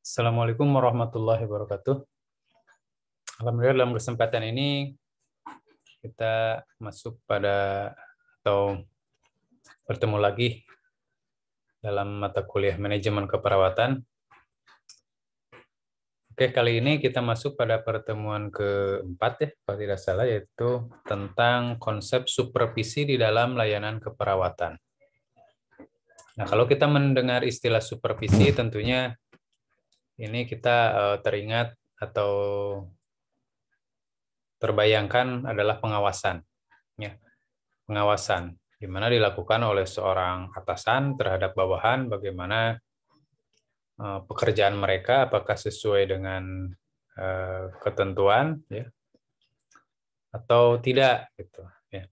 Assalamualaikum warahmatullahi wabarakatuh. Alhamdulillah dalam kesempatan ini kita masuk pada atau bertemu lagi dalam mata kuliah manajemen keperawatan. Oke, kali ini kita masuk pada pertemuan keempat ya, kalau tidak salah, yaitu tentang konsep supervisi di dalam layanan keperawatan. Nah, kalau kita mendengar istilah supervisi, tentunya ini kita teringat atau terbayangkan adalah pengawasan. Ya, pengawasan, di mana dilakukan oleh seorang atasan terhadap bawahan, bagaimana pekerjaan mereka, apakah sesuai dengan ketentuan, ya, atau tidak, gitu. Ya.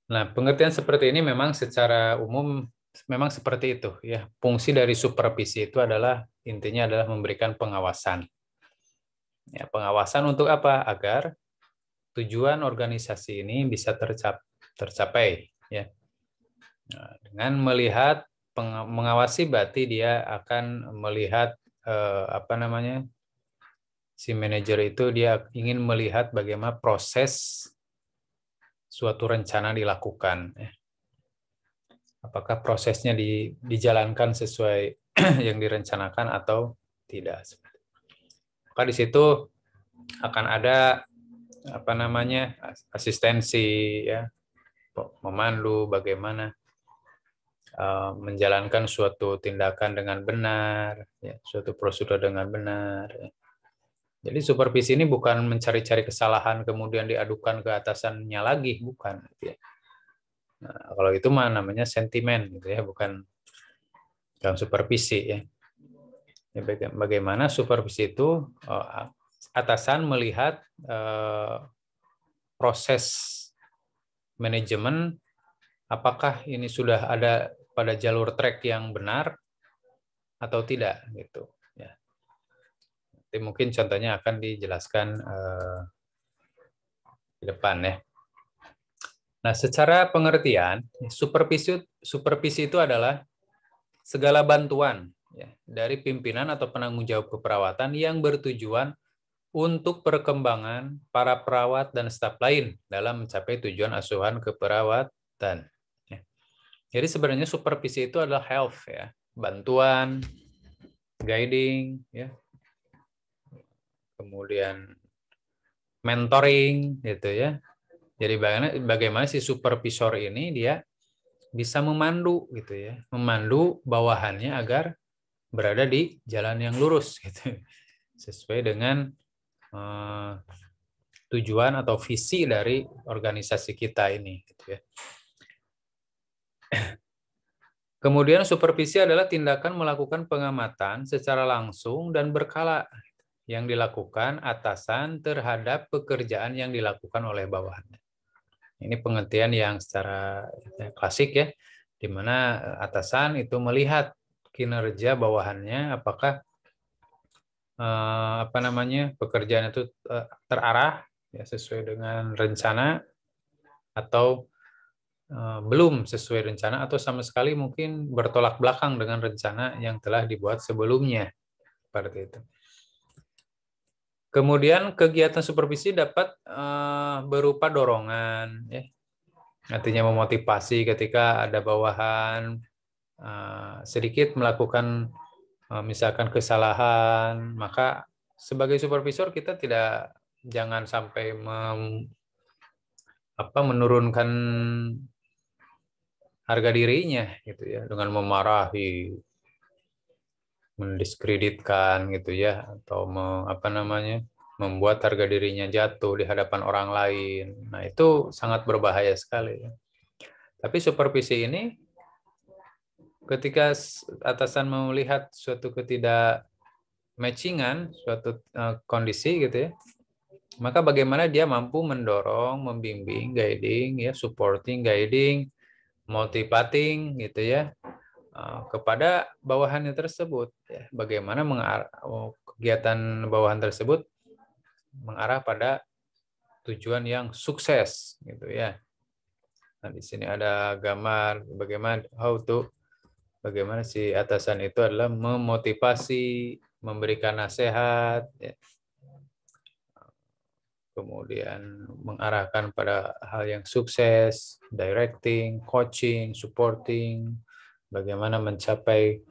Nah, pengertian seperti ini memang secara umum memang seperti itu, ya. Fungsi dari supervisi itu adalah intinya adalah memberikan pengawasan. Ya, pengawasan untuk apa? Agar tujuan organisasi ini bisa tercapai, ya. Nah, dengan melihat mengawasi, berarti dia akan melihat si manajer itu dia ingin melihat bagaimana proses suatu rencana dilakukan. Apakah prosesnya dijalankan sesuai yang direncanakan atau tidak. Maka di situ akan ada asistensi, ya, memandu bagaimana menjalankan suatu tindakan dengan benar, ya, suatu prosedur dengan benar. Ya. Jadi supervisi ini bukan mencari-cari kesalahan kemudian diadukan ke atasannya lagi, bukan. Ya. Nah, kalau itu mah namanya sentimen, gitu ya, bukan dalam supervisi. Ya. Ya, bagaimana supervisi itu atasan melihat proses manajemen, apakah ini sudah ada pada jalur track yang benar atau tidak, gitu. Ya. Nanti mungkin contohnya akan dijelaskan di depan, ya. Nah, secara pengertian, supervisi itu adalah segala bantuan, ya, dari pimpinan atau penanggung jawab keperawatan yang bertujuan untuk perkembangan para perawat dan staf lain dalam mencapai tujuan asuhan keperawatan. Ya. Jadi sebenarnya supervisi itu adalah health, ya, bantuan, guiding, ya, kemudian mentoring, gitu ya. Jadi bagaimana si supervisor ini dia bisa memandu, gitu ya, memandu bawahannya agar berada di jalan yang lurus, gitu, sesuai dengan tujuan atau visi dari organisasi kita ini, gitu ya. Kemudian supervisi adalah tindakan melakukan pengamatan secara langsung dan berkala yang dilakukan atasan terhadap pekerjaan yang dilakukan oleh bawahannya. Ini pengertian yang secara klasik, ya, di mana atasan itu melihat kinerja bawahannya, apakah pekerjaan itu terarah, ya, sesuai dengan rencana atau belum sesuai rencana, atau sama sekali mungkin bertolak belakang dengan rencana yang telah dibuat sebelumnya, seperti itu. Kemudian kegiatan supervisi dapat berupa dorongan, ya, artinya memotivasi ketika ada bawahan sedikit melakukan misalkan kesalahan, maka sebagai supervisor kita jangan sampai menurunkan harga dirinya, gitu ya, dengan memarahi, mendiskreditkan, gitu ya, atau membuat harga dirinya jatuh di hadapan orang lain. Nah, itu sangat berbahaya sekali, ya. Tapi supervisi ini ketika atasan melihat suatu matchingan, suatu kondisi, gitu ya, maka bagaimana dia mampu mendorong, membimbing, guiding, ya, supporting, guiding, motivating, gitu ya, kepada bawahannya tersebut, ya. Bagaimana kegiatan bawahan tersebut mengarah pada tujuan yang sukses, gitu ya. Nah, di sini ada gambar bagaimana how to bagaimana si atasan itu adalah memotivasi, memberikan nasihat, ya, kemudian mengarahkan pada hal yang sukses, directing, coaching, supporting, bagaimana mencapai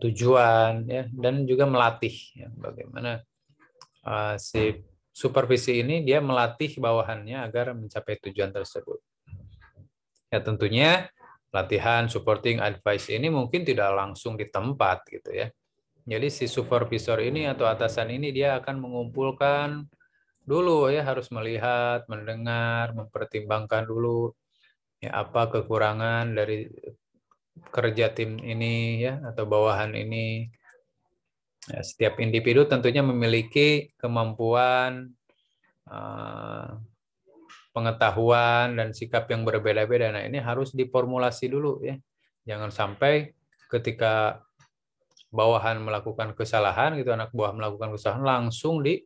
tujuan, ya, dan juga melatih, ya, bagaimana si supervisi ini dia melatih bawahannya agar mencapai tujuan tersebut. Ya tentunya latihan, supporting, advice ini mungkin tidak langsung di tempat gitu ya. Jadi si supervisor ini atau atasan ini dia akan mengumpulkan dulu ya, harus melihat, mendengar, mempertimbangkan dulu ya apa kekurangan dari kerja tim ini ya atau bawahan ini. Ya, setiap individu tentunya memiliki kemampuan, pengetahuan dan sikap yang berbeda-beda. Nah, ini harus diformulasi dulu ya. Jangan sampai ketika bawahan melakukan kesalahan gitu, anak buah melakukan kesalahan langsung dimarahi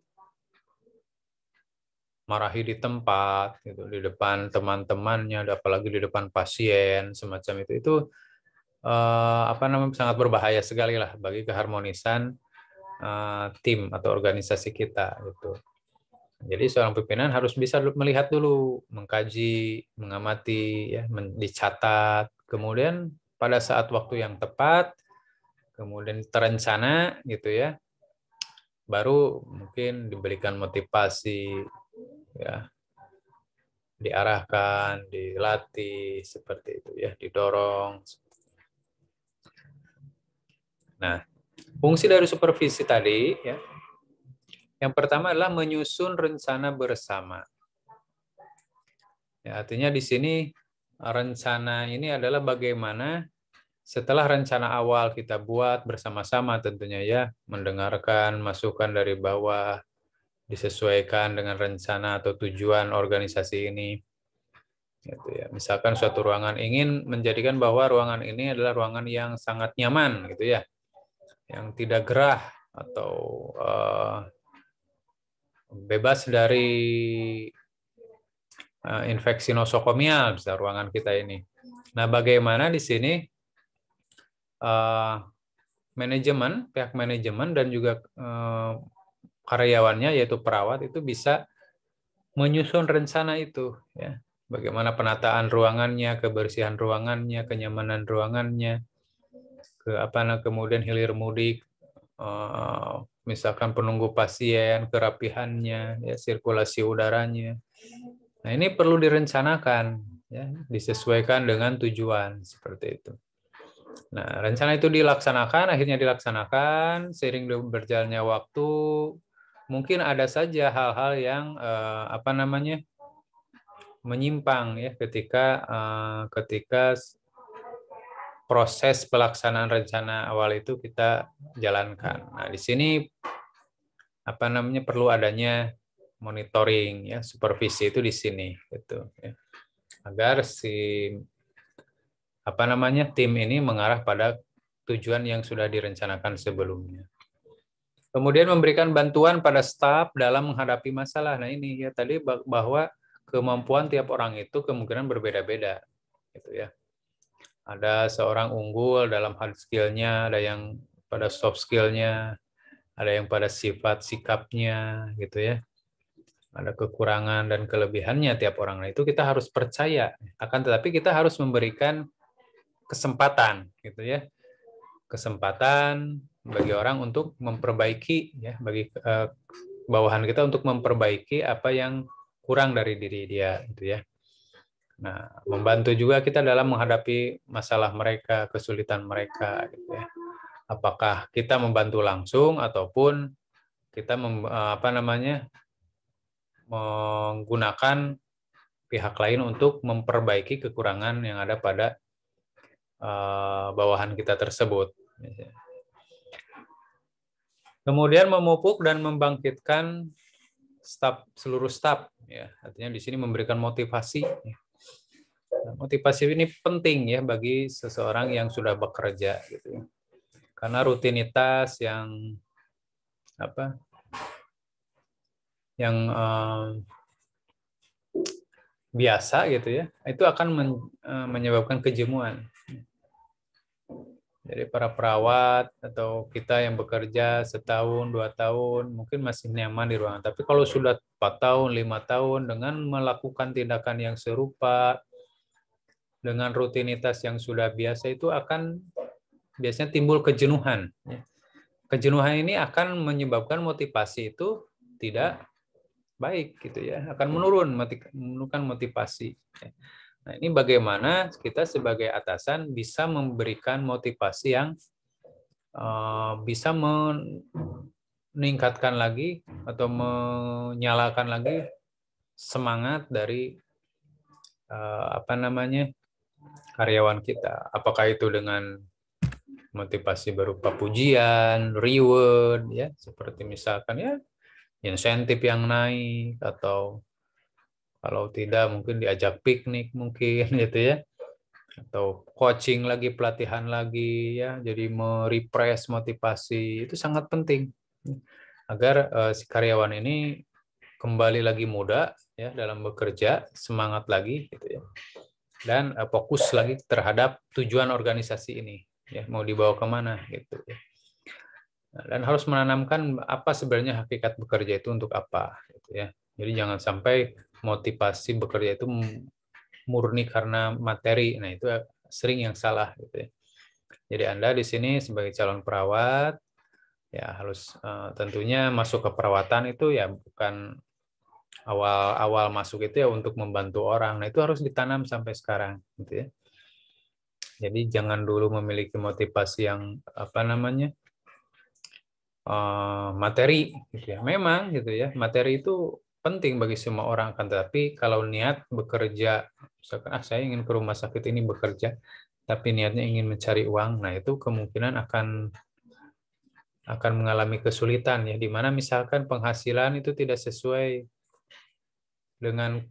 di tempat gitu, di depan teman-temannya, apalagi di depan pasien semacam itu. Itu apa namanya sangat berbahaya sekali lah bagi keharmonisan tim atau organisasi kita gitu. Jadi seorang pimpinan harus bisa melihat dulu, mengkaji, mengamati, ya, dicatat. Kemudian pada saat waktu yang tepat, kemudian terencana gitu ya, baru mungkin diberikan motivasi, ya, diarahkan, dilatih seperti itu ya, didorong. Nah, fungsi dari supervisi tadi ya, yang pertama adalah menyusun rencana bersama. Ya, artinya di sini rencana ini adalah bagaimana setelah rencana awal kita buat bersama-sama tentunya ya, mendengarkan masukan dari bawah, disesuaikan dengan rencana atau tujuan organisasi ini. Gitu ya. Misalkan suatu ruangan ingin menjadikan bahwa ruangan ini adalah ruangan yang sangat nyaman gitu ya, yang tidak gerah atau bebas dari infeksi nosokomial, bisa ruangan kita ini. Nah, bagaimana di sini manajemen, pihak manajemen dan juga karyawannya yaitu perawat itu bisa menyusun rencana itu ya. Bagaimana penataan ruangannya, kebersihan ruangannya, kenyamanan ruangannya, kemudian hilir mudik, misalkan penunggu pasien, kerapihannya, ya, sirkulasi udaranya. Nah, ini perlu direncanakan ya, disesuaikan dengan tujuan seperti itu. Nah, rencana itu akhirnya dilaksanakan, seiring berjalannya waktu, mungkin ada saja hal-hal yang menyimpang ya ketika proses pelaksanaan rencana awal itu kita jalankan. Nah, di sini perlu adanya monitoring ya, supervisi itu di sini gitu ya. Agar si tim ini mengarah pada tujuan yang sudah direncanakan sebelumnya. Kemudian memberikan bantuan pada staf dalam menghadapi masalah. Nah, ini ya tadi bahwa kemampuan tiap orang itu kemungkinan berbeda-beda gitu ya. Ada seorang unggul dalam hard skill-nya, ada yang pada soft skill-nya, ada yang pada sifat sikapnya gitu ya. Ada kekurangan dan kelebihannya tiap orang. Nah, itu kita harus percaya. Akan tetapi kita harus memberikan kesempatan gitu ya. Kesempatan bagi orang untuk memperbaiki ya, bagi bawahan kita untuk memperbaiki apa yang kurang dari diri dia gitu ya. Nah, membantu juga kita dalam menghadapi masalah mereka, kesulitan mereka gitu ya. Apakah kita membantu langsung ataupun kita menggunakan pihak lain untuk memperbaiki kekurangan yang ada pada bawahan kita tersebut. Kemudian memupuk dan membangkitkan seluruh staf ya. Artinya di sini memberikan motivasi. Motivasi ini penting ya bagi seseorang yang sudah bekerja gitu. Karena rutinitas yang biasa gitu ya, itu akan menyebabkan kejenuhan. Jadi para perawat atau kita yang bekerja setahun, 2 tahun, mungkin masih nyaman di ruangan. Tapi kalau sudah 4 tahun, 5 tahun dengan melakukan tindakan yang serupa, dengan rutinitas yang sudah biasa itu akan biasanya timbul kejenuhan. Kejenuhan ini akan menyebabkan motivasi itu tidak baik gitu ya, akan menurunkan motivasi. Nah, ini bagaimana kita sebagai atasan bisa memberikan motivasi yang bisa meningkatkan lagi atau menyalakan lagi semangat dari apa namanya karyawan kita. Apakah itu dengan motivasi berupa pujian, reward, ya seperti misalkan ya insentif yang naik atau kalau tidak mungkin diajak piknik mungkin gitu ya atau coaching lagi, pelatihan lagi ya, jadi merefresh motivasi itu sangat penting agar si karyawan ini kembali lagi muda ya dalam bekerja, semangat lagi gitu ya. Dan fokus lagi terhadap tujuan organisasi ini ya, mau dibawa kemana gitu ya. Dan harus menanamkan apa sebenarnya hakikat bekerja itu untuk apa gitu ya. Jadi jangan sampai motivasi bekerja itu murni karena materi. Nah, itu sering yang salah gitu ya. Jadi Anda di sini sebagai calon perawat ya harus tentunya masuk ke perawatan itu ya bukan awal masuk itu ya untuk membantu orang. Nah, itu harus ditanam sampai sekarang gitu ya. Jadi jangan dulu memiliki motivasi yang apa namanya? Materi gitu ya. Memang gitu ya. Materi itu penting bagi semua orang kan, tapi kalau niat bekerja misalkan saya ingin ke rumah sakit ini bekerja tapi niatnya ingin mencari uang, nah itu kemungkinan akan mengalami kesulitan ya, di mana misalkan penghasilan itu tidak sesuai dengan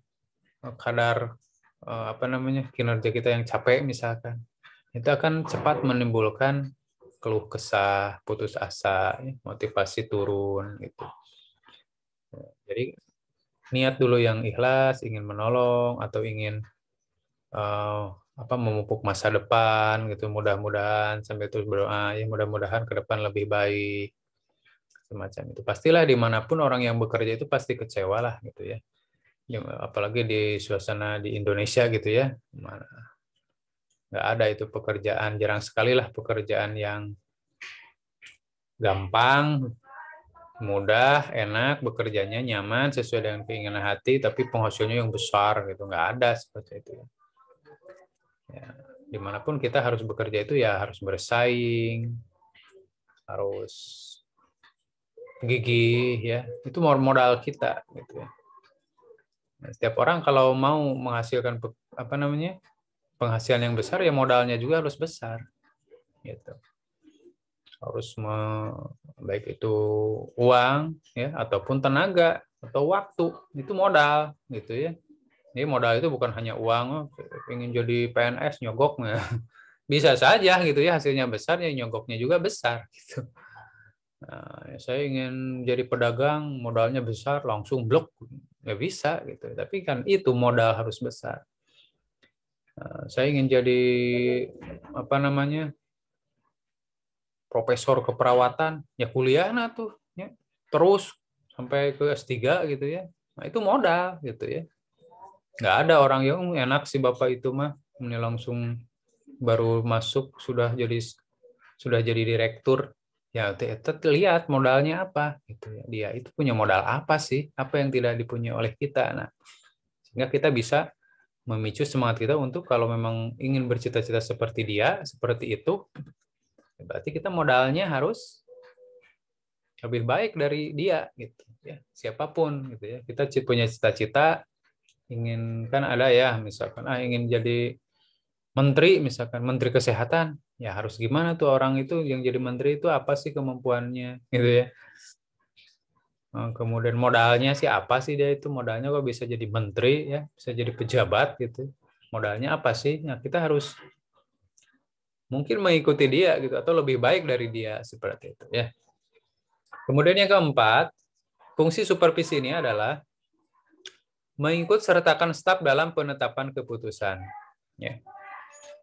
kadar apa namanya kinerja kita yang capek misalkan, itu akan cepat menimbulkan keluh kesah, putus asa, motivasi turun gitu. Jadi niat dulu yang ikhlas, ingin menolong atau ingin memupuk masa depan gitu, mudah-mudahan sampai terus berdoa ya mudah-mudahan ke depan lebih baik semacam itu. Pastilah dimanapun orang yang bekerja itu pasti kecewa lah gitu ya. Ya, apalagi di suasana di Indonesia gitu ya, mana nggak ada itu pekerjaan, jarang sekali lah pekerjaan yang gampang, mudah, enak, bekerjanya nyaman, sesuai dengan keinginan hati, tapi penghasilannya yang besar gitu, nggak ada seperti itu. Ya, dimanapun kita harus bekerja itu ya harus bersaing, harus gigih ya, itu modal kita gitu ya. Nah, setiap orang kalau mau menghasilkan penghasilan yang besar ya modalnya juga harus besar gitu. Harus baik itu uang ya ataupun tenaga atau waktu, itu modal gitu ya. Jadi modal itu bukan hanya uang, ingin jadi PNS nyogok bisa saja gitu ya, hasilnya besar ya nyogoknya juga besar gitu. Nah, saya ingin jadi pedagang, modalnya besar, langsung blok, nggak bisa gitu. Tapi kan itu modal harus besar. Nah, saya ingin jadi profesor keperawatan, ya kuliah nah tuh, ya. Terus sampai ke S3 gitu ya. Nah, itu modal gitu ya. Nggak ada orang yang enak sih Bapak itu mah, ini langsung baru masuk sudah jadi direktur. Ya, kita lihat modalnya apa gitu ya. Dia itu punya modal apa sih? Apa yang tidak dipunyai oleh kita. Nah, sehingga kita bisa memicu semangat kita untuk kalau memang ingin bercita-cita seperti dia, seperti itu, berarti kita modalnya harus lebih baik dari dia gitu ya. Siapapun gitu ya. Kita punya cita-cita ingin kan ada ya misalkan ingin jadi menteri misalkan menteri kesehatan ya harus gimana tuh orang itu yang jadi menteri itu apa sih kemampuannya gitu ya. Kemudian modalnya sih apa sih dia itu modalnya kok bisa jadi menteri ya bisa jadi pejabat gitu modalnya apa sih. Nah kita harus mungkin mengikuti dia gitu atau lebih baik dari dia seperti itu ya. Kemudian yang keempat, fungsi supervisi ini adalah mengikut sertakan staf dalam penetapan keputusan ya.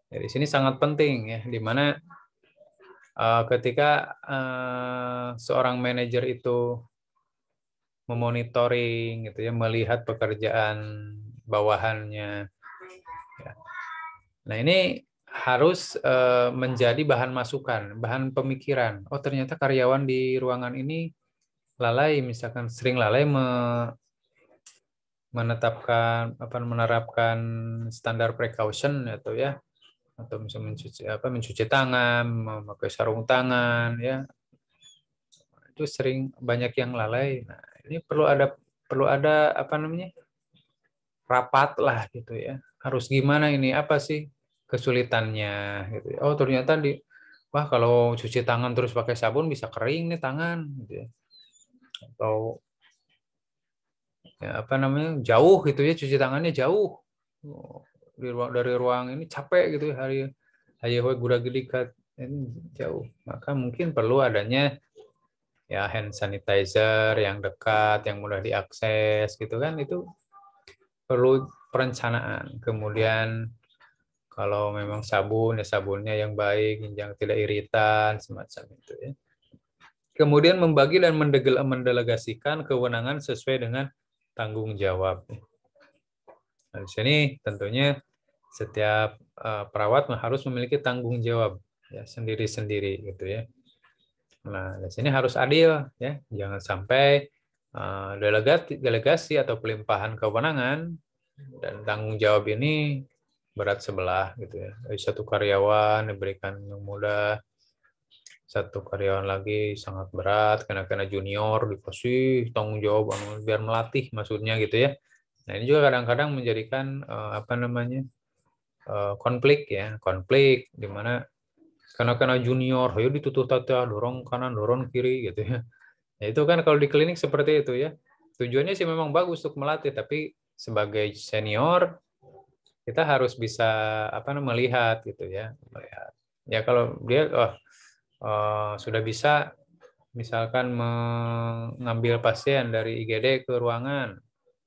Dari sini sangat penting ya di mana Ketika seorang manajer itu memonitoring gitu ya, melihat pekerjaan bawahannya. Ya. Nah, ini harus menjadi bahan masukan, bahan pemikiran. Oh, ternyata karyawan di ruangan ini lalai, misalkan sering lalai menerapkan standar precaution atau ya, atau misalnya mencuci tangan, memakai sarung tangan ya. Itu sering banyak yang lalai. Nah, ini perlu ada apa namanya? Rapat lah gitu ya. Harus gimana ini? Apa sih kesulitannya gitu ya. Oh, ternyata wah kalau cuci tangan terus pakai sabun bisa kering nih tangan gitu ya. Atau ya, apa namanya? Jauh gitu ya, cuci tangannya jauh. Oh, dari ruang ini capek gitu ya, hari gura gedikat ini jauh. Maka mungkin perlu adanya ya hand sanitizer yang dekat, yang mudah diakses gitu kan, itu perlu perencanaan. Kemudian kalau memang sabun ya sabunnya yang baik, yang tidak iritan semacam itu ya. Kemudian membagi dan mendelegasikan kewenangan sesuai dengan tanggung jawab. Nah, di sini tentunya setiap perawat harus memiliki tanggung jawab ya sendiri-sendiri gitu ya. Nah, di sini harus adil ya, jangan sampai delegasi atau pelimpahan kewenangan dan tanggung jawab ini berat sebelah gitu ya. Dari satu karyawan diberikan yang mudah, satu karyawan lagi sangat berat, kena junior dikasih tanggung jawab biar melatih maksudnya gitu ya. Nah, ini juga kadang-kadang menjadikan apa namanya konflik ya, konflik di mana kena junior, ayo ditutup tata, dorong kanan, dorong kiri gitu ya. Nah, itu kan kalau di klinik seperti itu ya. Tujuannya sih memang bagus untuk melatih, tapi sebagai senior kita harus bisa apa namanya melihat gitu ya, melihat. Ya kalau dia sudah bisa misalkan mengambil pasien dari IGD ke ruangan,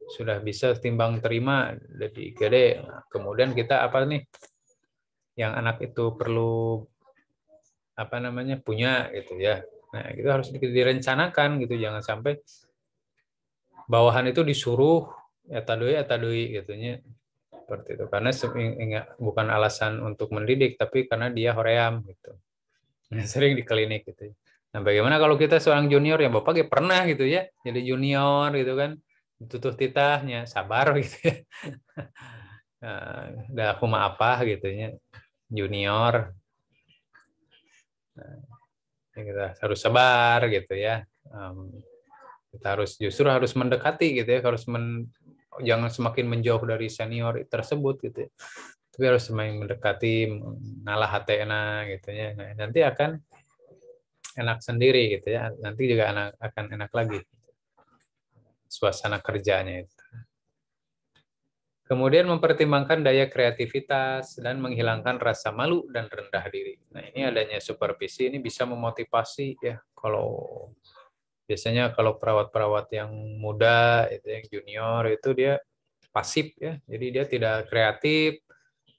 sudah bisa timbang terima dari IGD. Nah, kemudian kita apa nih yang anak itu perlu apa namanya punya gitu ya. Nah, itu harus direncanakan gitu, jangan sampai bawahan itu disuruh eta deui gitunya. Seperti itu. Karena bukan alasan untuk mendidik, tapi karena dia hoream gitu. Nah, sering di klinik gitu. Nah, bagaimana kalau kita seorang junior yang Bapak pernah gitu ya, jadi junior gitu kan, ditutup titahnya, sabar gitu ya. Nah, udah aku mah apa gitu ya, junior. Nah, kita harus sabar gitu ya. Kita justru harus mendekati gitu ya, jangan semakin menjauh dari senior tersebut gitu ya. Tapi harus semakin mendekati, ngalah hatena gitu ya. Nah, nanti akan enak sendiri gitu ya. Nanti juga akan enak lagi suasana kerjanya itu. Kemudian mempertimbangkan daya kreativitas dan menghilangkan rasa malu dan rendah diri. Nah, ini adanya supervisi ini bisa memotivasi ya. Biasanya kalau perawat-perawat yang muda itu yang junior itu dia pasif ya. Jadi dia tidak kreatif,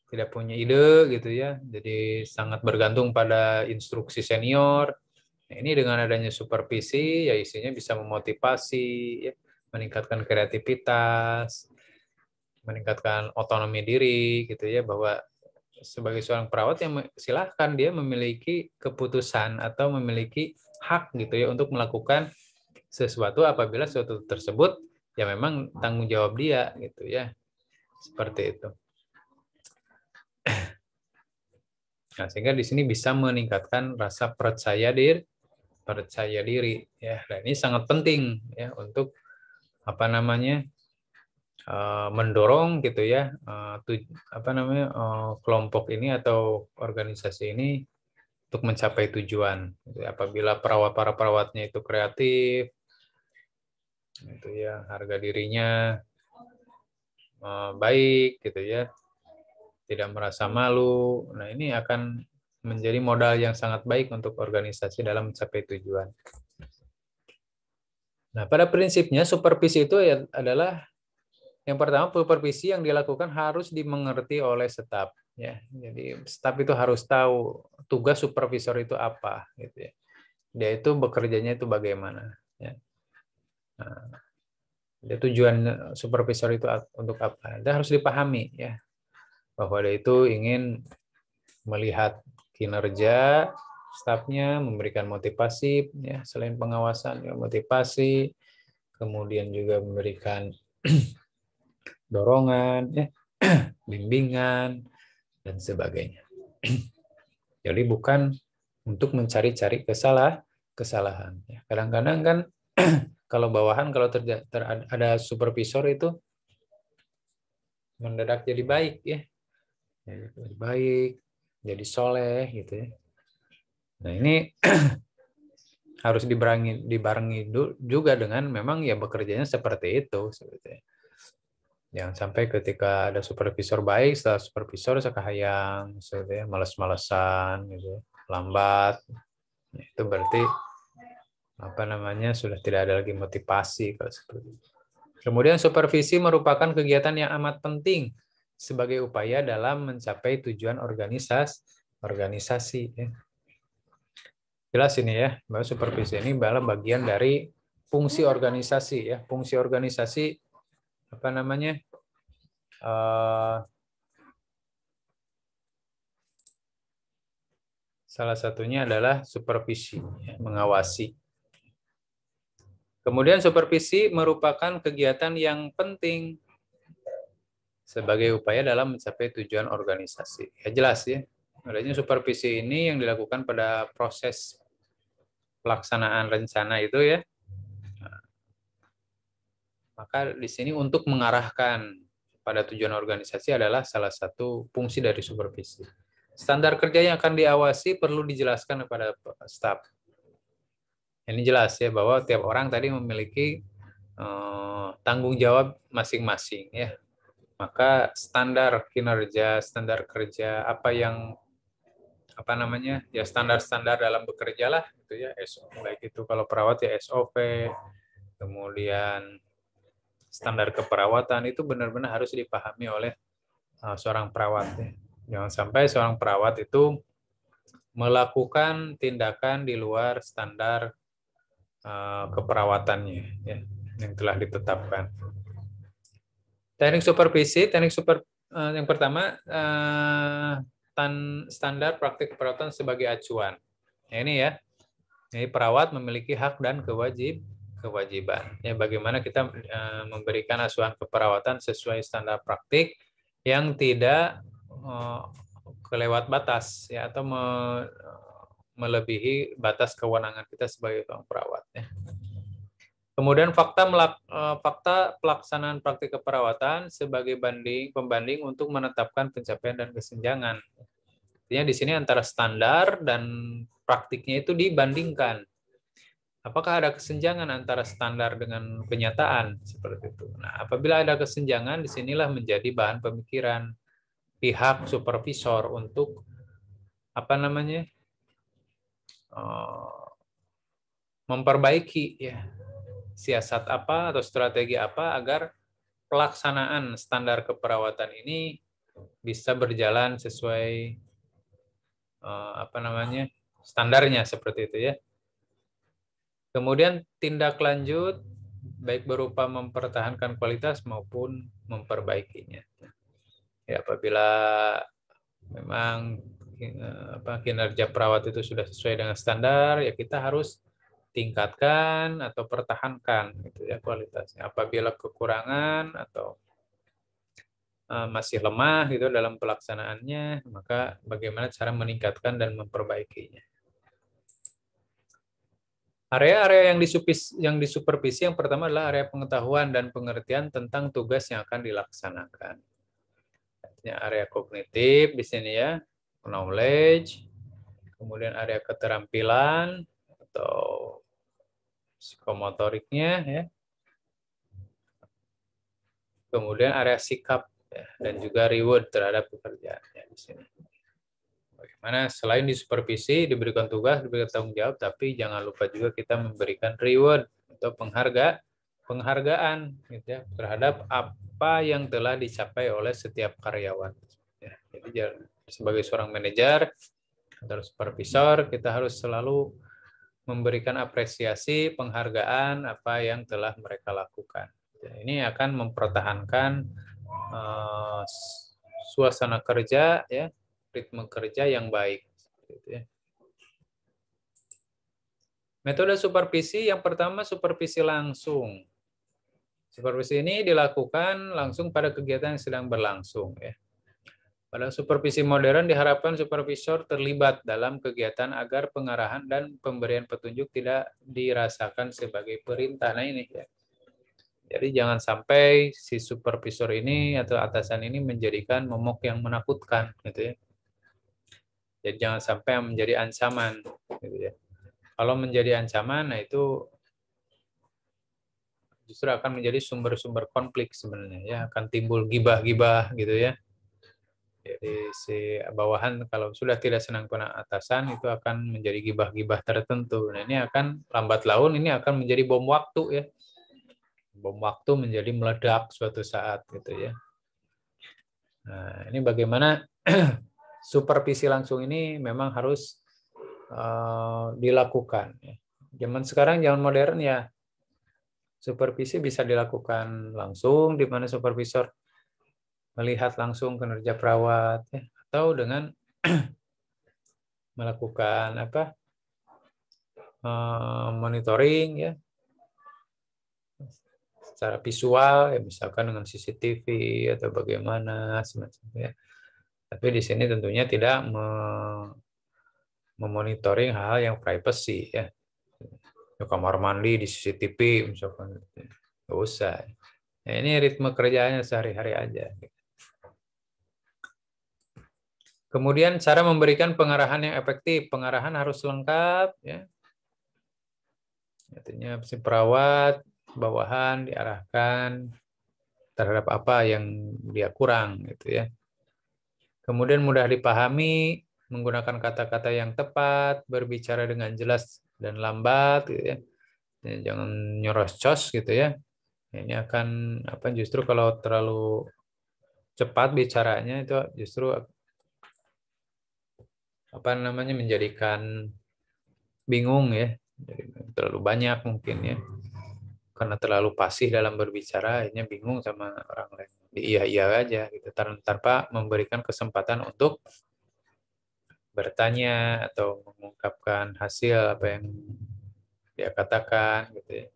tidak punya ide gitu ya. Jadi sangat bergantung pada instruksi senior. Nah, ini dengan adanya supervisi ya isinya bisa memotivasi ya, meningkatkan kreativitas, meningkatkan otonomi diri gitu ya, bahwa sebagai seorang perawat yang silahkan dia memiliki keputusan atau memiliki hak gitu ya untuk melakukan sesuatu apabila sesuatu tersebut ya memang tanggung jawab dia gitu ya, seperti itu. Nah, sehingga di sini bisa meningkatkan rasa percaya diri ya. Dan ini sangat penting ya untuk apa namanya mendorong gitu ya kelompok ini atau organisasi ini untuk mencapai tujuan. Apabila para perawatnya itu kreatif, itu ya harga dirinya baik gitu ya, tidak merasa malu. Nah, ini akan menjadi modal yang sangat baik untuk organisasi dalam mencapai tujuan. Nah, pada prinsipnya supervisi itu ya adalah yang pertama, supervisi yang dilakukan harus dimengerti oleh staf ya. Jadi staf itu harus tahu tugas supervisor itu apa, gitu ya. Dia itu bekerjanya itu bagaimana. Ya. Nah, dia tujuan supervisor itu untuk apa? Dia harus dipahami ya, bahwa dia itu ingin melihat kinerja stafnya, memberikan motivasi, ya, selain pengawasan, ya, motivasi, kemudian juga memberikan dorongan, ya, bimbingan, dan sebagainya. Jadi bukan untuk mencari-cari kesalahan. Kadang-kadang kan kalau bawahan, kalau ada supervisor itu mendadak jadi baik ya, jadi baik, jadi soleh gitu ya. Nah ini harus dibarengi juga dengan memang ya bekerjanya seperti itu sebetulnya. Jangan sampai ketika ada supervisor baik, setelah supervisor sekahayang, sebetulnya males-malesan, gitu, lambat, itu berarti apa namanya sudah tidak ada lagi motivasi kalau seperti itu. Kemudian supervisi merupakan kegiatan yang amat penting sebagai upaya dalam mencapai tujuan organisasi. Ya. Jelas ini ya, bahwa supervisi ini adalah bagian dari fungsi organisasi ya. Fungsi organisasi apa namanya? Salah satunya adalah supervisi, ya, mengawasi. Kemudian supervisi merupakan kegiatan yang penting sebagai upaya dalam mencapai tujuan organisasi. Ya jelas ya. Adanya supervisi ini yang dilakukan pada proses pelaksanaan rencana itu ya. Maka di sini untuk mengarahkan pada tujuan organisasi adalah salah satu fungsi dari supervisi. Standar kerja yang akan diawasi perlu dijelaskan kepada staf. Ini jelas ya bahwa tiap orang tadi memiliki tanggung jawab masing-masing ya. Maka standar kinerja, standar kerja, apa yang apa namanya ya standar-standar dalam bekerja lah gitu ya, baik itu kalau perawat ya SOP, kemudian standar keperawatan itu benar-benar harus dipahami oleh seorang perawat ya. Jangan sampai seorang perawat itu melakukan tindakan di luar standar keperawatannya ya, yang telah ditetapkan. Teknik supervisi, yang pertama standar praktik keperawatan sebagai acuan. Nah, ini ya, jadi perawat memiliki hak dan kewajiban. Ya, bagaimana kita memberikan asuhan keperawatan sesuai standar praktik yang tidak kelewat batas ya atau melebihi batas kewenangan kita sebagai seorang perawat. Ya. Kemudian fakta pelaksanaan praktik keperawatan sebagai pembanding untuk menetapkan pencapaian dan kesenjangan. Artinya di sini antara standar dan praktiknya itu dibandingkan. Apakah ada kesenjangan antara standar dengan kenyataan seperti itu? Nah, apabila ada kesenjangan, disinilah menjadi bahan pemikiran pihak supervisor untuk apa namanya memperbaiki ya siasat apa atau strategi apa agar pelaksanaan standar keperawatan ini bisa berjalan sesuai apa namanya standarnya seperti itu ya. Kemudian tindak lanjut baik berupa mempertahankan kualitas maupun memperbaikinya. Ya, apabila memang kinerja perawat itu sudah sesuai dengan standar, ya kita harus tingkatkan atau pertahankan gitu ya kualitasnya. Apabila kekurangan atau masih lemah gitu dalam pelaksanaannya, maka bagaimana cara meningkatkan dan memperbaikinya. Area-area yang disupervisi yang pertama adalah area pengetahuan dan pengertian tentang tugas yang akan dilaksanakan. Artinya area kognitif di sini ya, knowledge, kemudian area keterampilan atau psikomotoriknya ya, kemudian area sikap ya, dan juga reward terhadap pekerjaannya di sini. Bagaimana selain disupervisi, diberikan tugas, diberikan tanggung jawab, tapi jangan lupa juga kita memberikan reward atau penghargaan gitu ya, terhadap apa yang telah dicapai oleh setiap karyawan. Ya, jadi sebagai seorang manajer atau supervisor, kita harus selalu memberikan apresiasi, penghargaan apa yang telah mereka lakukan. Ini akan mempertahankan suasana kerja, ya, ritme kerja yang baik. Metode supervisi yang pertama, supervisi langsung. Supervisi ini dilakukan langsung pada kegiatan yang sedang berlangsung. Ya. Pada supervisi modern diharapkan supervisor terlibat dalam kegiatan agar pengarahan dan pemberian petunjuk tidak dirasakan sebagai perintah. Nah ini ya. Jadi jangan sampai si supervisor ini atau atasan ini menjadikan momok yang menakutkan, gitu ya. Jadi jangan sampai menjadi ancaman, gitu ya. Kalau menjadi ancaman, nah itu justru akan menjadi sumber-sumber konflik sebenarnya, ya, akan timbul gibah-gibah, gitu ya. Jadi si bawahan kalau sudah tidak senang pada atasan itu akan menjadi gibah-gibah tertentu. Nah ini akan lambat laun ini akan menjadi bom waktu ya. Bom waktu menjadi meledak suatu saat gitu ya. Nah ini bagaimana supervisi langsung ini memang harus dilakukan. Zaman sekarang, zaman modern ya, supervisi bisa dilakukan langsung, di mana supervisor melihat langsung kinerja perawat, ya, atau dengan melakukan monitoring ya secara visual, ya misalkan dengan CCTV atau bagaimana semacamnya. Tapi di sini tentunya tidak memonitoring hal yang privacy ya. Di kamar mandi di CCTV misalkan, nggak usah. Nah, ini ritme kerjanya sehari-hari aja. Kemudian cara memberikan pengarahan yang efektif. Pengarahan harus lengkap ya. Artinya si perawat, bawahan diarahkan terhadap apa yang dia kurang gitu ya. Kemudian mudah dipahami, menggunakan kata-kata yang tepat, berbicara dengan jelas dan lambat gitu ya. Jangan nyerocos gitu ya. Ini akan justru kalau terlalu cepat bicaranya itu justru menjadikan bingung ya. Jadi, terlalu banyak mungkin ya. Karena terlalu fasih dalam berbicara, akhirnya bingung sama orang lain. Iya aja gitu, tanpa memberikan kesempatan untuk bertanya atau mengungkapkan hasil apa yang dia katakan gitu ya.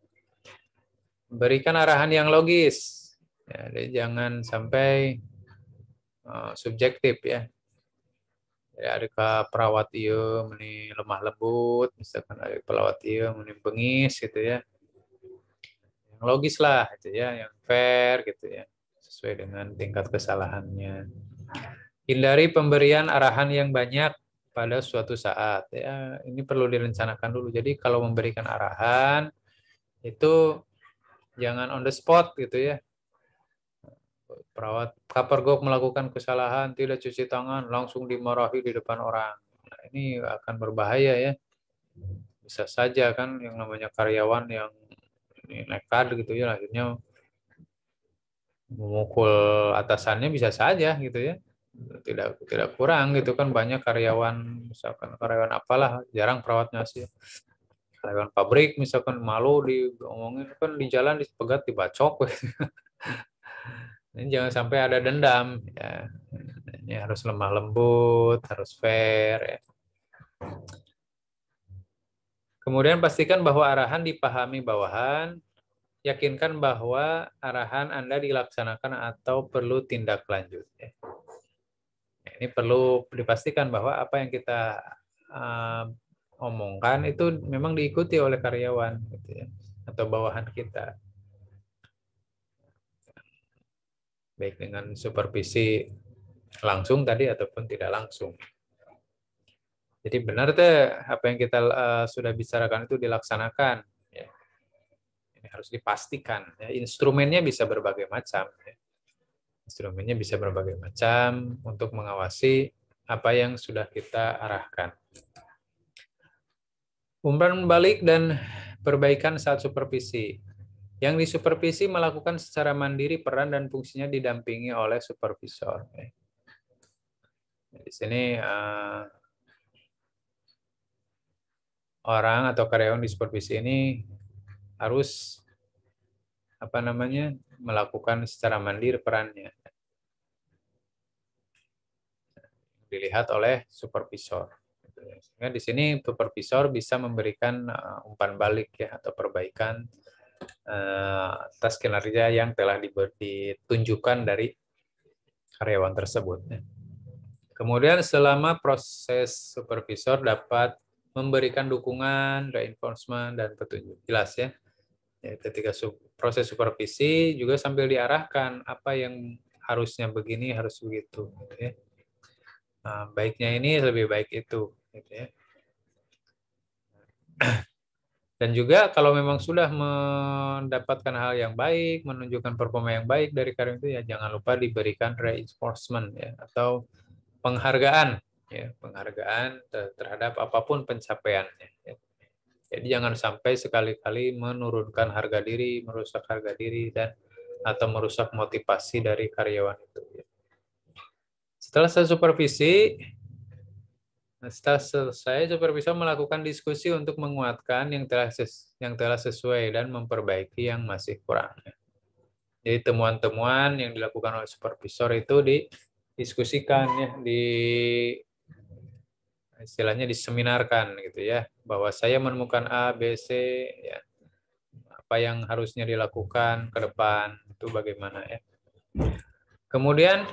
Berikan arahan yang logis. Ya, jadi jangan sampai subjektif ya. Jadi ada perawat ieu meni lemah lembut, misalkan ada perawat ieu meni bengis gitu ya. Yang logis lah gitu ya, yang fair gitu ya, sesuai dengan tingkat kesalahannya. Hindari pemberian arahan yang banyak pada suatu saat ya. Ini perlu direncanakan dulu. Jadi kalau memberikan arahan itu jangan on the spot gitu ya. Perawat Kapergok melakukan kesalahan, tidak cuci tangan, langsung dimarahi di depan orang. Nah, ini akan berbahaya ya. Bisa saja kan yang namanya karyawan yang nekat gitu ya, akhirnya memukul atasannya bisa saja gitu ya. Tidak kurang gitu kan, banyak karyawan, misalkan karyawan apalah, jarang perawatnya sih. Karyawan pabrik misalkan malu diomongin kan di jalan dipegat dibacok. Ini jangan sampai ada dendam ya. Ini harus lemah lembut, harus fair ya. Kemudian pastikan bahwa arahan dipahami bawahan, yakinkan bahwa arahan Anda dilaksanakan atau perlu tindak lanjut ya. Ini perlu dipastikan bahwa apa yang kita omongkan itu memang diikuti oleh karyawan gitu ya, atau bawahan kita. Baik dengan supervisi langsung tadi ataupun tidak langsung. Jadi benar tuh apa yang kita sudah bicarakan itu dilaksanakan. Ya. Ini harus dipastikan. Ya. Instrumennya bisa berbagai macam. Ya. Instrumennya bisa berbagai macam untuk mengawasi apa yang sudah kita arahkan. Umpan balik dan perbaikan saat supervisi. Yang disupervisi melakukan secara mandiri peran dan fungsinya didampingi oleh supervisor. Di sini orang atau karyawan di supervisi ini harus melakukan secara mandiri perannya, dilihat oleh supervisor. Sehingga di sini supervisor bisa memberikan umpan balik ya atau perbaikan atas kinerja yang telah ditunjukkan dari karyawan tersebut. Kemudian selama proses supervisor dapat memberikan dukungan, reinforcement, dan petunjuk. Jelas ya. Ketika proses supervisi juga sambil diarahkan apa yang harusnya begini, harus begitu. Gitu ya. Nah, baiknya ini lebih baik itu. Gitu ya. Dan juga kalau memang sudah mendapatkan hal yang baik, menunjukkan performa yang baik dari karyawan itu, ya jangan lupa diberikan reinforcement ya, atau penghargaan ya, penghargaan terhadap apapun pencapaiannya ya. Jadi jangan sampai sekali-kali menurunkan harga diri, merusak harga diri, dan atau merusak motivasi dari karyawan itu ya. Setelah selesai supervisor melakukan diskusi untuk menguatkan yang telah sesuai dan memperbaiki yang masih kurang. Jadi temuan-temuan yang dilakukan oleh supervisor itu didiskusikan ya, istilahnya diseminarkan gitu ya, bahwa saya menemukan A, B, C ya, apa yang harusnya dilakukan ke depan itu bagaimana ya. Kemudian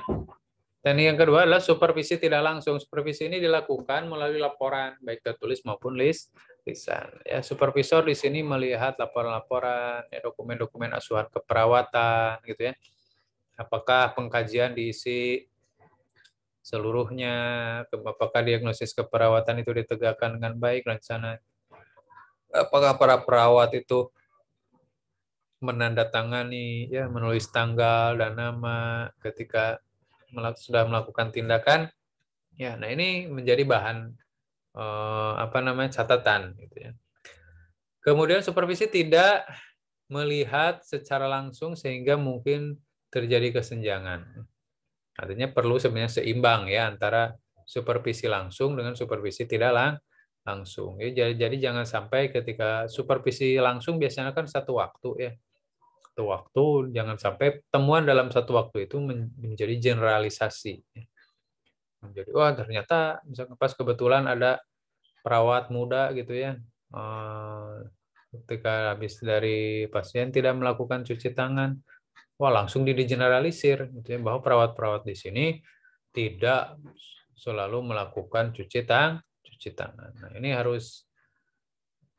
teknik yang kedua adalah supervisi tidak langsung. Supervisi ini dilakukan melalui laporan baik tertulis maupun lisan. Ya, supervisor di sini melihat laporan-laporan, ya, dokumen-dokumen asuhan keperawatan gitu ya. Apakah pengkajian diisi seluruhnya, apakah diagnosis keperawatan itu ditegakkan dengan baik rencana, apakah para perawat itu menandatangani ya, menulis tanggal dan nama ketika sudah melakukan tindakan ya. Nah, ini menjadi bahan catatan gitu ya. Kemudian supervisi tidak melihat secara langsung sehingga mungkin terjadi kesenjangan. Artinya perlu sebenarnya seimbang ya antara supervisi langsung dengan supervisi tidak langsung. Jadi jangan sampai ketika supervisi langsung biasanya kan satu waktu ya. Satu waktu, jangan sampai temuan dalam satu waktu itu menjadi generalisasi. Jadi wah ternyata misalnya pas kebetulan ada perawat muda gitu ya, ketika habis dari pasien tidak melakukan cuci tangan, wah langsung digeneralisir gitu ya, bahwa perawat-perawat di sini tidak selalu melakukan cuci tangan. Nah, ini harus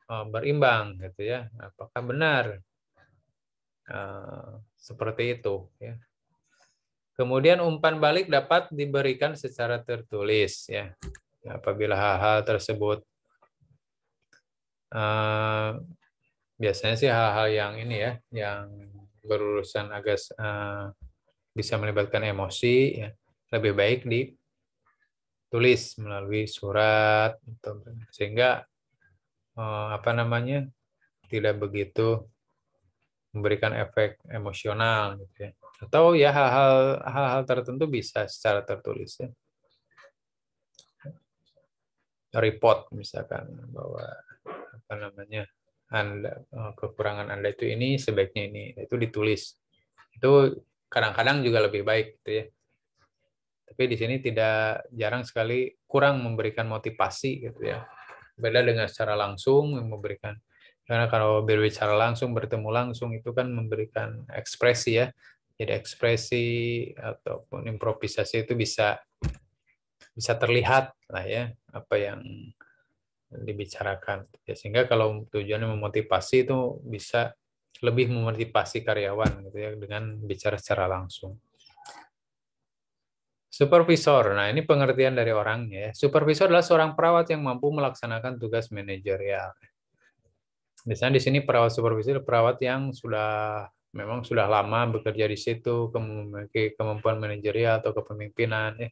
berimbang gitu ya. Apakah benar seperti itu ya. Kemudian umpan balik dapat diberikan secara tertulis ya. Apabila hal-hal tersebut biasanya sih hal-hal yang ini ya, yang berurusan agak bisa melibatkan emosi ya, lebih baik ditulis melalui surat sehingga tidak begitu memberikan efek emosional gitu ya. Atau ya hal-hal tertentu bisa secara tertulis ya. Report misalkan bahwa kekurangan Anda itu ini, sebaiknya ini, itu ditulis. Itu kadang-kadang juga lebih baik gitu ya. Tapi di sini jarang sekali kurang memberikan motivasi gitu ya. Beda dengan secara langsung memberikan, karena kalau berbicara langsung, bertemu langsung itu kan memberikan ekspresi ya. Jadi ekspresi ataupun improvisasi itu bisa terlihat lah ya apa yang dibicarakan. Ya, sehingga kalau tujuannya memotivasi itu bisa lebih memotivasi karyawan gitu ya dengan bicara secara langsung. Supervisor. Nah, ini pengertian dari orangnya ya. Supervisor adalah seorang perawat yang mampu melaksanakan tugas manajerial. Misalnya di sini perawat supervisor, perawat yang memang sudah lama bekerja di situ, memiliki kemampuan manajerial atau kepemimpinan ya.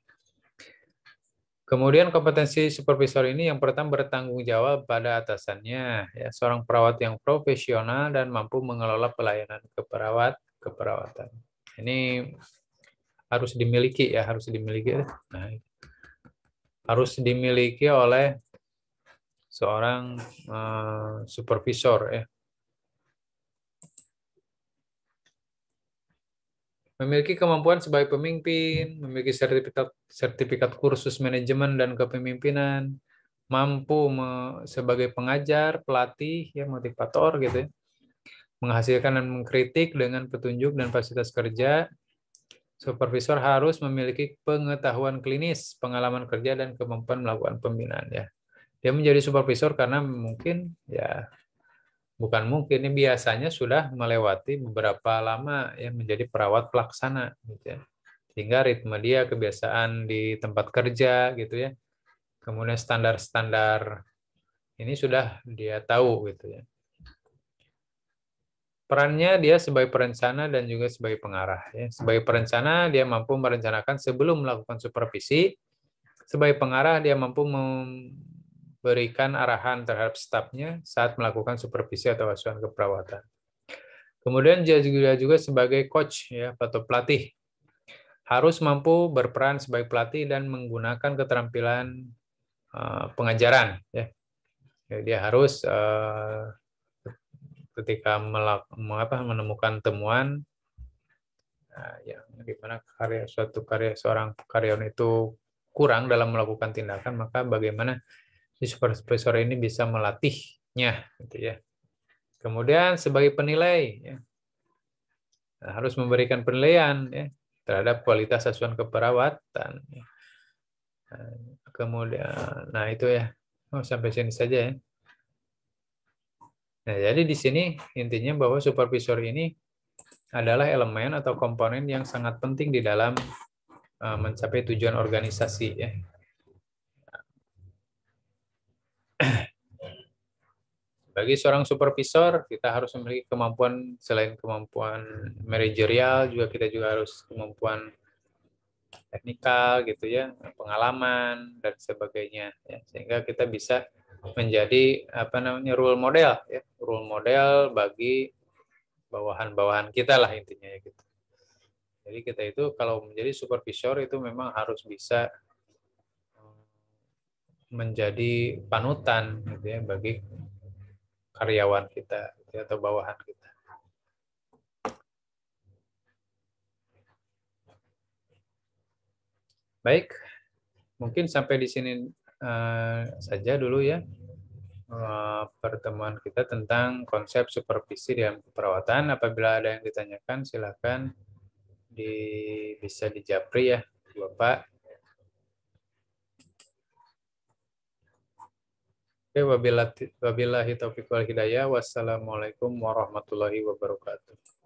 Kemudian kompetensi supervisor ini yang pertama bertanggung jawab pada atasannya, ya, seorang perawat yang profesional dan mampu mengelola pelayanan keperawatan. Ini harus dimiliki ya, harus dimiliki oleh seorang supervisor ya. Memiliki kemampuan sebagai pemimpin, memiliki sertifikat kursus manajemen dan kepemimpinan, mampu sebagai pengajar, pelatih, ya motivator gitu ya, menghasilkan dan mengkritik dengan petunjuk dan fasilitas kerja. Supervisor harus memiliki pengetahuan klinis, pengalaman kerja dan kemampuan melakukan pembinaan ya. Dia menjadi supervisor karena mungkin ya bukan mungkin ini biasanya sudah melewati beberapa lama ya menjadi perawat pelaksana gitu ya. Sehingga ritme dia, kebiasaan di tempat kerja gitu ya. Kemudian standar-standar ini sudah dia tahu gitu ya. Perannya dia sebagai perencana dan juga sebagai pengarah ya. Sebagai perencana dia mampu merencanakan sebelum melakukan supervisi. Sebagai pengarah dia mampu memberikan arahan terhadap stafnya saat melakukan supervisi atau asuhan keperawatan. Kemudian dia juga sebagai coach ya atau pelatih. Harus mampu berperan sebagai pelatih dan menggunakan keterampilan pengajaran ya. Dia harus ketika menemukan temuan yang dimana suatu karya seorang karyawan itu kurang dalam melakukan tindakan, maka bagaimana si supervisor ini bisa melatihnya gitu ya. Kemudian sebagai penilai ya, harus memberikan penilaian ya terhadap kualitas asuhan keperawatan ya. Kemudian nah itu ya. Sampai sini saja ya. Nah, jadi di sini intinya bahwa supervisor ini adalah elemen atau komponen yang sangat penting di dalam mencapai tujuan organisasi ya. Bagi seorang supervisor, kita harus memiliki kemampuan selain kemampuan manajerial, kita juga harus kemampuan teknikal gitu ya, pengalaman dan sebagainya ya. Sehingga kita bisa menjadi role model ya, role model bagi bawahan-bawahan kita lah intinya ya gitu. Jadi kita itu kalau menjadi supervisor itu memang harus bisa menjadi panutan gitu ya bagi karyawan kita gitu, atau bawahan kita. Baik, mungkin sampai di sini saja dulu ya pertemuan kita tentang konsep supervisi dalam keperawatan. Apabila ada yang ditanyakan, silakan bisa dijapri ya, Bapak. Oke, wabillahi taufiq wal hidayah. Wassalamualaikum warahmatullahi wabarakatuh.